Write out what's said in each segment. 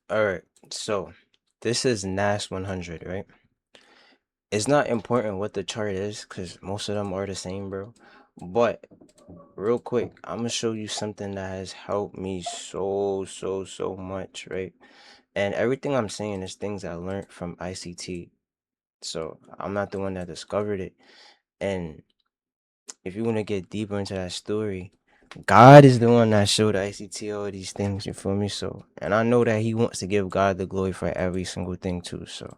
All right, so this is NAS 100, right? It's not important what the chart is because most of them are the same, bro. But real quick, I'm gonna show you something that has helped me so much, right? And everything I'm saying is things I learned from ICT. So I'm not the one that discovered it. And if you want to get deeper into that story, God is the one that showed ICT all these things, you feel me? So, and I know that He wants to give God the glory for every single thing too. So,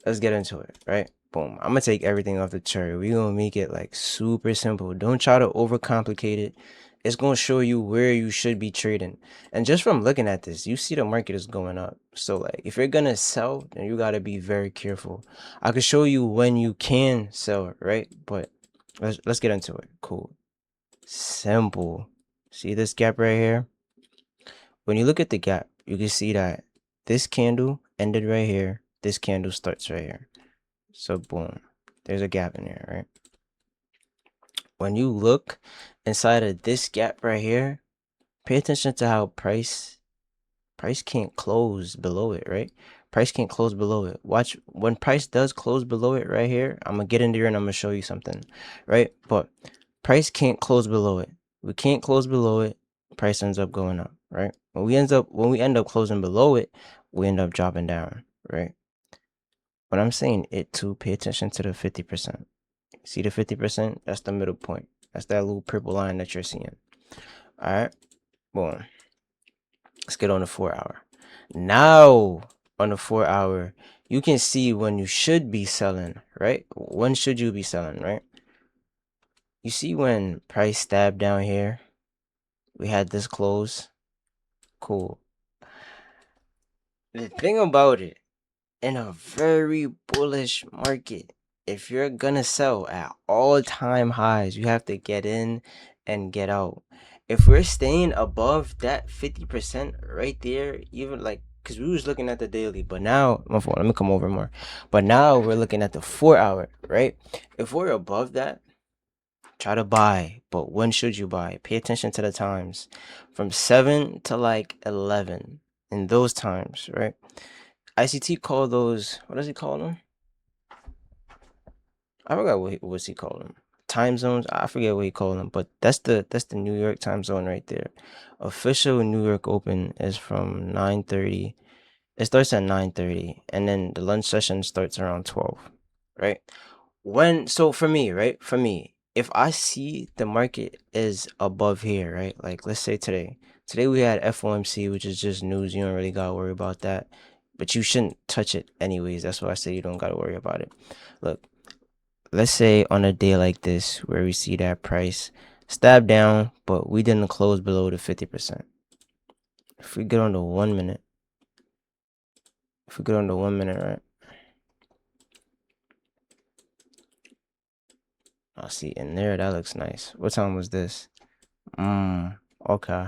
let's get into it, right? Boom. I'm gonna take everything off the chart. We're gonna make it like super simple. Don't try to overcomplicate it. It's gonna show you where you should be trading. And just from looking at this, you see the market is going up. So like if you're gonna sell, then you gotta be very careful. I could show you when you can sell, right? But let's get into it. Cool. Simple. See this gap right here? When you look at the gap, you can see that this candle ended right here. This candle starts right here. So boom, there's a gap in there, right? When you look inside of this gap right here, pay attention to how price can't close below it, right? Price can't close below it. Watch when price does close below it right here. I'm gonna get into here and I'm gonna show you something, right? But price can't close below it. We can't close below it. Price ends up going up, right? When we end up closing below it, we end up dropping down, right? When I'm saying it too, pay attention to the 50%. See the 50%? That's the middle point. That's that little purple line that you're seeing. All right. Boom. Let's get on the 4 hour. Now, on the 4 hour, you can see when you should be selling, right? When should you be selling, right? You see when price stabbed down here, we had this close. Cool. The thing about it, in a very bullish market, if you're gonna sell at all-time highs, you have to get in and get out. If we're staying above that 50% right there, even like because we was looking at the daily, but now my phone, let me come over more. But now we're looking at the 4 hour, right? If we're above that, try to buy. But when should you buy? Pay attention to the times. From 7 to like 11 in those times, right? ICT call those, what does he call them? I forgot what's he called them. Time zones. I forget what he called them, but that's the New York time zone right there. Official New York Open is from 9:30. It starts at 9:30, and then the lunch session starts around 12. Right? So for me, right? For me, if I see the market is above here, right? Like let's say today. Today we had FOMC, which is just news. You don't really gotta worry about that. But you shouldn't touch it anyways. That's why I say you don't gotta worry about it. Look, let's say on a day like this where we see that price stab down, but we didn't close below the 50%. If we get on the 1 minute, right? I'll see in there. That looks nice. What time was this? Okay.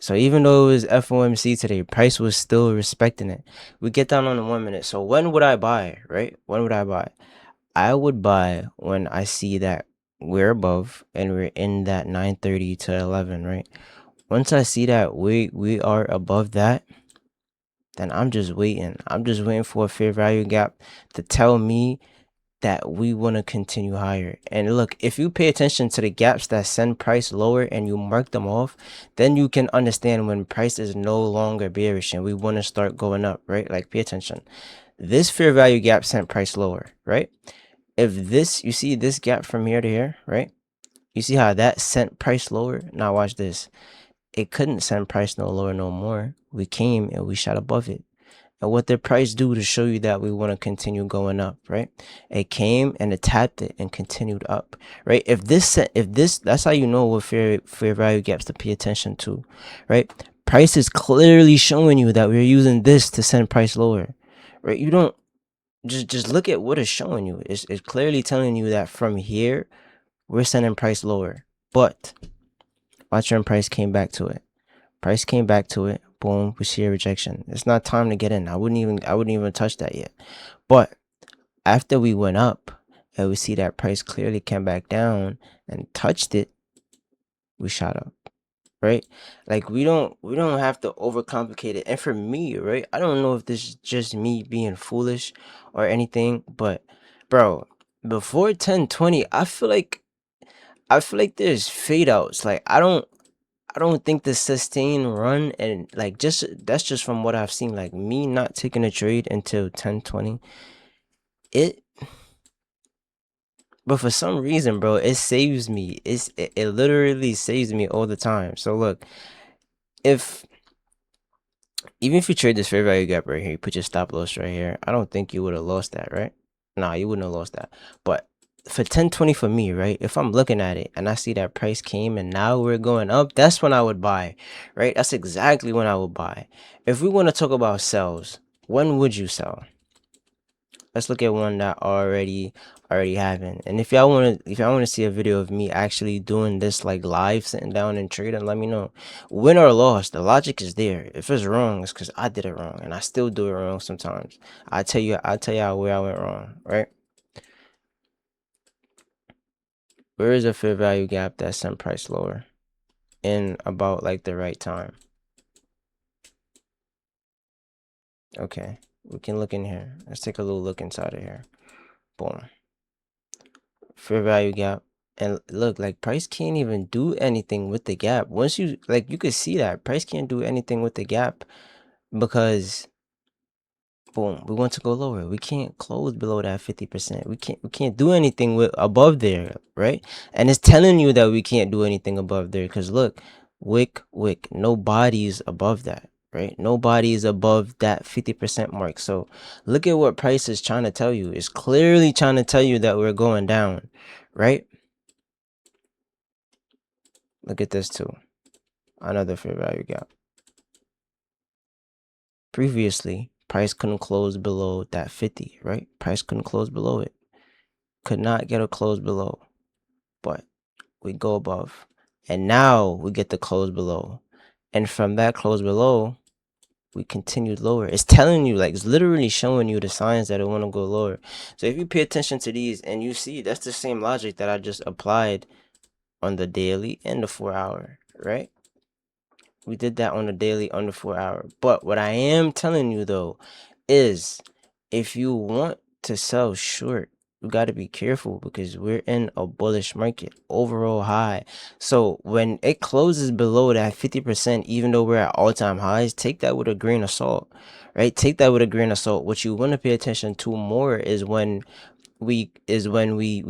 So even though it was FOMC today, price was still respecting it. We get down on the 1 minute. So when would I buy, right? When would I buy? I would buy when I see that we're above and we're in that 9:30 to 11, right? Once I see that we are above that, then I'm just waiting. I'm just waiting for a fair value gap to tell me that we want to continue higher. And look, if you pay attention to the gaps that send price lower and you mark them off, then you can understand when price is no longer bearish and we want to start going up, right? Like pay attention. This fair value gap sent price lower, right? If this, you see this gap from here to here, right? You see how that sent price lower? Now watch this. It couldn't send price no lower no more. We came and we shot above it. And what did price do to show you that we want to continue going up, right? It came and it tapped it and continued up, right? If this, that's how you know what fair value gaps to pay attention to, right? Price is clearly showing you that we're using this to send price lower, right? You don't just look at what it's showing you. It's clearly telling you that from here we're sending price lower, but watch when price came back to it. Price came back to it. Boom, we see a rejection. It's not time to get in. I wouldn't even touch that yet. But after we went up and we see that price clearly came back down and touched it, we shot up. right? Like we don't have to overcomplicate it. And for me, right, I don't know if this is just me being foolish or anything, but bro, before 1020, I feel like there's fade outs. Like I don't think the sustained run, and like just that's just from what I've seen. Like me not taking a trade until 1020. It But for some reason, bro, it saves me. It literally saves me all the time. So look, if even if you trade this fair value gap right here, you put your stop loss right here, I don't think you would have lost that, right? Nah, you wouldn't have lost that. But for 1020 for me, right? If I'm looking at it and I see that price came and now we're going up, that's when I would buy, right? That's exactly when I would buy. If we want to talk about sells, when would you sell? Let's look at one that already happened. And if y'all want to see a video of me actually doing this, like live sitting down and trading, let me know. Win or loss, the logic is there. If it's wrong, it's because I did it wrong, and I still do it wrong sometimes. I'll tell you where I went wrong, right? Where is a fair value gap that sent price lower in about like the right time? Okay, we can look in here. Let's take a little look inside of here. Boom. Fair value gap. And look, like price can't even do anything with the gap. Once you like, you could see that price can't do anything with the gap because boom, we want to go lower. We can't close below that 50%. We can't do anything with above there, right? And it's telling you that we can't do anything above there because look, wick, nobody's above that, right? Nobody is above that 50% mark. So look at what price is trying to tell you. It's clearly trying to tell you that we're going down, right? Look at this too. Another fair value gap. Previously, price couldn't close below that 50, right? Price couldn't close below it. Could not get a close below. But we go above. And now we get the close below. And from that close below, we continued lower. It's telling you, like, it's literally showing you the signs that it want to go lower. So if you pay attention to these and you see, that's the same logic that I just applied on the daily and the 4 hour, right? We did that on the daily under 4 hour. But what I am telling you though is if you want to sell short, you got to be careful because we're in a bullish market, overall high. So when it closes below that 50%, even though we're at all-time highs, take that with a grain of salt, right? Take that with a grain of salt. What you want to pay attention to more is when we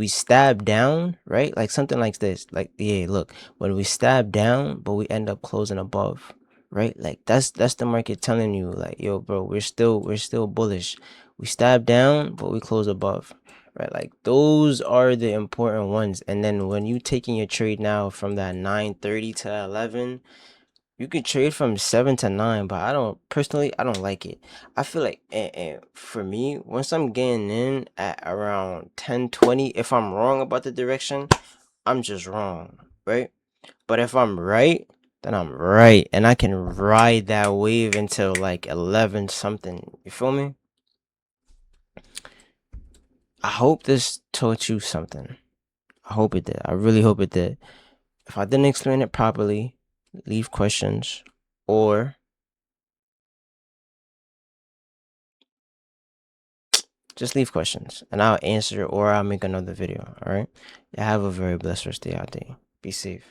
stab down, right? Like something like this. Like, yeah, look, when we stab down, but we end up closing above, right? Like that's the market telling you, like, yo, bro, we're still bullish. We stab down, but we close above. Right, like those are the important ones. And then when you taking your trade now from that 9:30 to 11, you can trade from 7 to 9, but I don't like it. I feel like, and for me, once I'm getting in at around 10:20, if I'm wrong about the direction, I'm just wrong, right? But if I'm right, then I'm right, and I can ride that wave until like 11 something. You feel me? I hope this taught you something. I hope it did. I really hope it did. If I didn't explain it properly, leave questions or just leave questions and I'll answer or I'll make another video. All right. You have a very blessed rest of your day. Be safe.